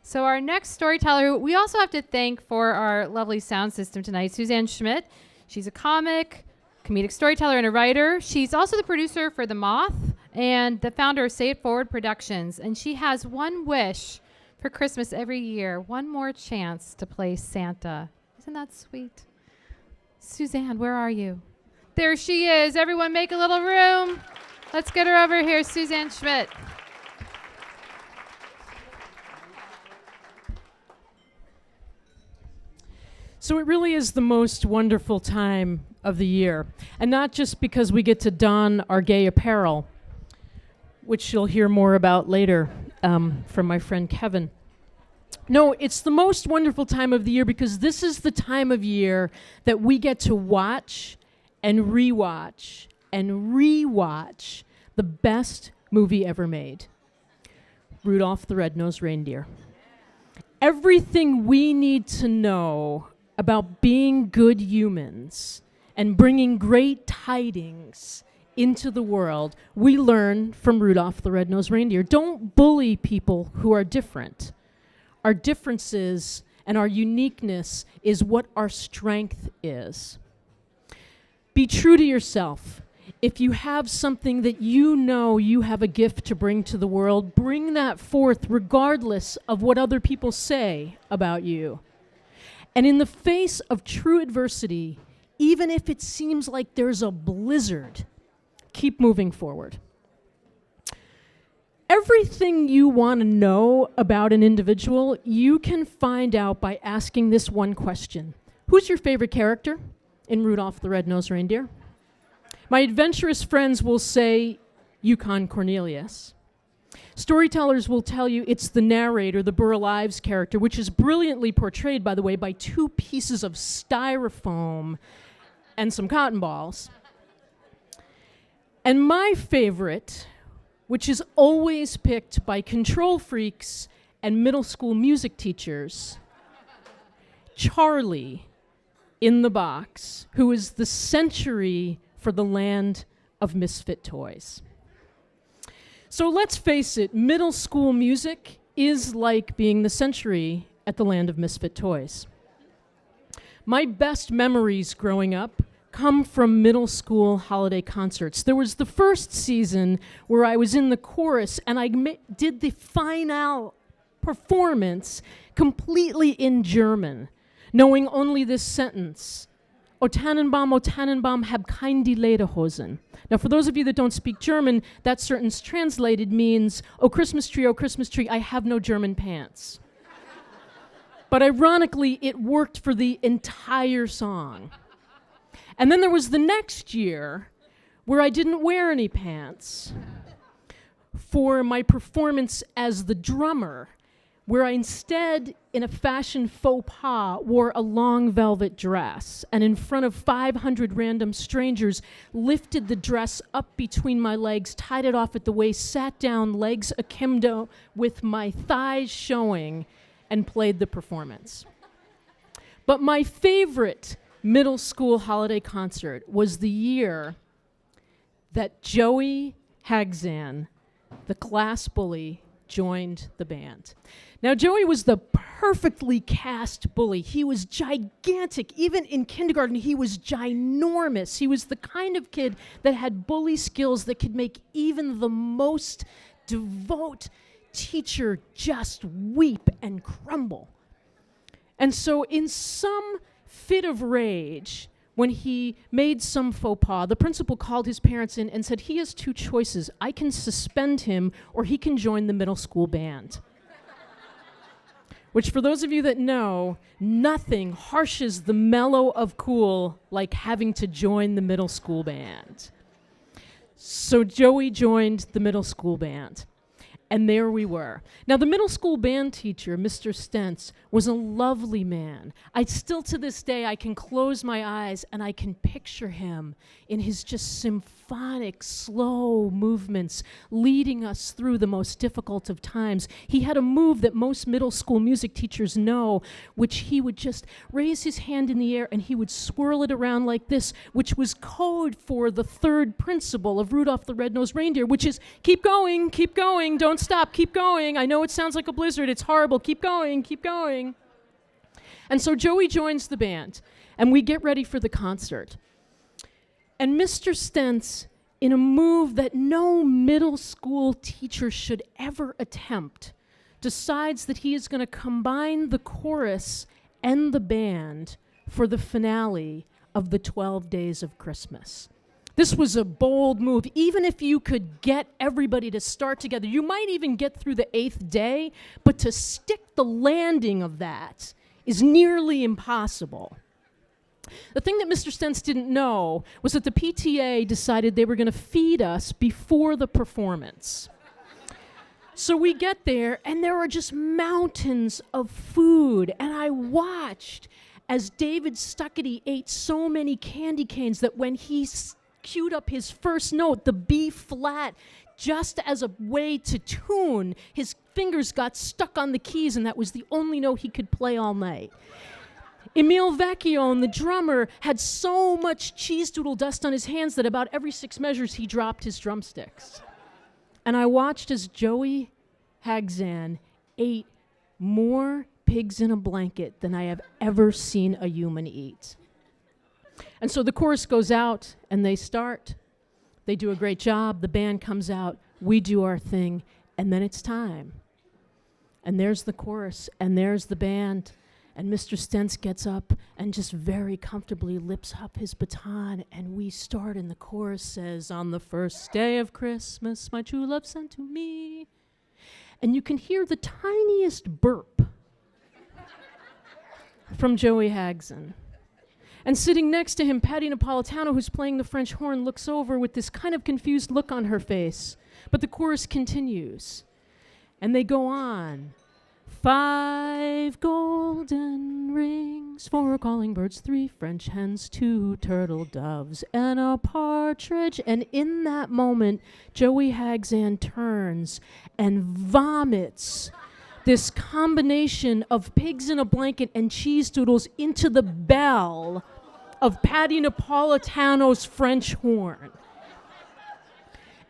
So our next storyteller, we also have to thank for our lovely sound system tonight, Susanne Schmidt. She's a comedic storyteller and a writer. She's also the producer for The Moth and the founder of Say It Forward Productions. And she has one wish for Christmas every year, one more chance to play Santa. Isn't that sweet? Susanne, where are you? There she is. Everyone make a little room. Let's get her over here, Susanne Schmidt. So it really is the most wonderful time of the year. And not just because we get to don our gay apparel, which you'll hear more about later from my friend Kevin. No, it's the most wonderful time of the year because this is the time of year that we get to watch and rewatch the best movie ever made, Rudolph the Red-Nosed Reindeer. Everything we need to know about being good humans and bringing great tidings into the world, we learn from Rudolph the Red-Nosed Reindeer. Don't bully people who are different. Our differences and our uniqueness is what our strength is. Be true to yourself. If you have something that you know you have a gift to bring to the world, bring that forth regardless of what other people say about you. And in the face of true adversity, even if it seems like there's a blizzard, keep moving forward. Everything you want to know about an individual, you can find out by asking this one question. Who's your favorite character in Rudolph the Red-Nosed Reindeer? My adventurous friends will say Yukon Cornelius. Storytellers will tell you it's the narrator, the Burl Ives character, which is brilliantly portrayed, by the way, by two pieces of styrofoam and some cotton balls. And my favorite, which is always picked by control freaks and middle school music teachers, Charlie in the Box, who is the century for the land of misfit toys. So let's face it, middle school music is like being the century at the land of misfit toys. My best memories growing up come from middle school holiday concerts. There was the first season where I was in the chorus and I did the final performance completely in German, knowing only this sentence, O Tannenbaum, hab kein die Lederhosen. Now, for those of you that don't speak German, that sentence translated means, oh Christmas tree, I have no German pants. But ironically, it worked for the entire song. And then there was the next year where I didn't wear any pants for my performance as the drummer, where I instead, in a fashion faux pas, wore a long velvet dress and in front of 500 random strangers, lifted the dress up between my legs, tied it off at the waist, sat down, legs akimbo, with my thighs showing, and played the performance. But my favorite middle school holiday concert was the year that Joey Hagzan, the class bully, joined the band. Now, Joey was the perfectly cast bully. He was gigantic. Even in kindergarten, he was ginormous. He was the kind of kid that had bully skills that could make even the most devout teacher just weep and crumble. And so in some fit of rage, when he made some faux pas, the principal called his parents in and said, he has two choices. I can suspend him or he can join the middle school band. Which, for those of you that know, nothing harshes the mellow of cool like having to join the middle school band. So Joey joined the middle school band. And there we were. Now, the middle school band teacher, Mr. Stentz, was a lovely man. Still to this day, I can close my eyes and I can picture him in his just symphonic, slow movements, leading us through the most difficult of times. He had a move that most middle school music teachers know, which he would just raise his hand in the air and he would swirl it around like this, which was code for the third principle of Rudolph the Red-Nosed Reindeer, which is keep going, don't Don't stop. Keep going. I know it sounds like a blizzard. It's horrible. Keep going. Keep going. And so Joey joins the band, and we get ready for the concert. And Mr. Stentz, in a move that no middle school teacher should ever attempt, decides that he is going to combine the chorus and the band for the finale of the 12 Days of Christmas. This was a bold move. Even if you could get everybody to start together, you might even get through the 8th day, but to stick the landing of that is nearly impossible. The thing that Mr. Stentz didn't know was that the PTA decided they were going to feed us before the performance. So we get there, and there are just mountains of food, and I watched as David Stuckety ate so many candy canes that when he queued up his first note, the B flat, just as a way to tune, his fingers got stuck on the keys, and that was the only note he could play all night. Emile Vecchione, the drummer, had so much cheese doodle dust on his hands that about every 6 measures he dropped his drumsticks. And I watched as Joey Hagzan ate more pigs in a blanket than I have ever seen a human eat. And so the chorus goes out, and they start. They do a great job. The band comes out. We do our thing. And then it's time. And there's the chorus, and there's the band. And Mr. Stentz gets up and just very comfortably lifts up his baton, and we start, and the chorus says, "On the first day of Christmas, my true love sent to me." And you can hear the tiniest burp from Joey Hagzan. And sitting next to him, Patty Napolitano, who's playing the French horn, looks over with this kind of confused look on her face. But the chorus continues. And they go on. 5 golden rings, 4 calling birds, 3 French hens, 2 turtle doves, and a partridge. And in that moment, Joey Hagzan turns and vomits this combination of pigs in a blanket and cheese doodles into the bell of Patty Napolitano's French horn.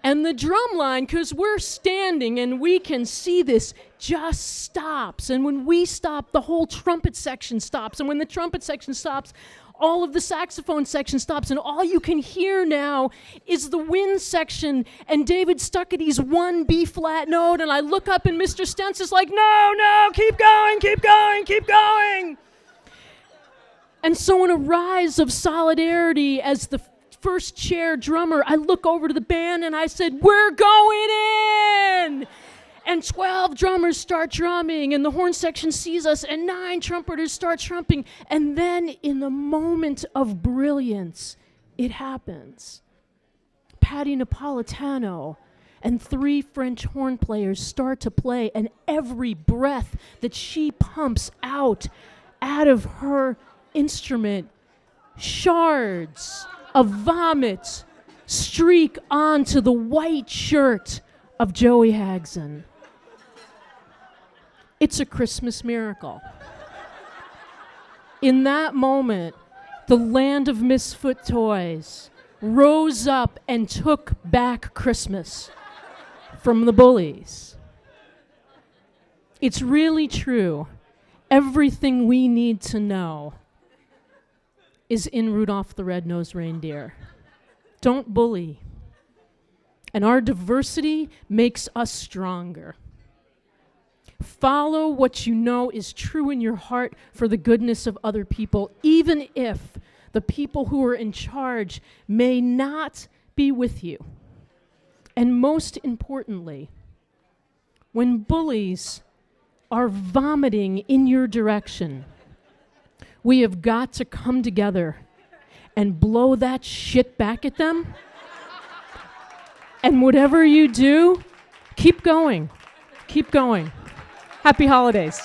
And the drum line, because we're standing and we can see this, just stops. And when we stop, the whole trumpet section stops. And when the trumpet section stops, all of the saxophone section stops. And all you can hear now is the wind section and David Stuckety's 1 B-flat note. And I look up, and Mr. Stentz is like, no, keep going, keep going, keep going. And so in a rise of solidarity, as the first chair drummer, I look over to the band and I said, "We're going in!" And 12 drummers start drumming, and the horn section sees us, and 9 trumpeters start trumping. And then in the moment of brilliance, it happens. Patty Napolitano and 3 French horn players start to play, and every breath that she pumps out of her instrument, shards of vomit streak onto the white shirt of Joey Hagzan. It's a Christmas miracle. In that moment, the land of misfit toys rose up and took back Christmas from the bullies. It's really true. Everything we need to know is in Rudolph the Red-Nosed Reindeer. Don't bully. And our diversity makes us stronger. Follow what you know is true in your heart for the goodness of other people, even if the people who are in charge may not be with you. And most importantly, when bullies are vomiting in your direction, we have got to come together and blow that shit back at them. And whatever you do, keep going. Keep going. Happy holidays.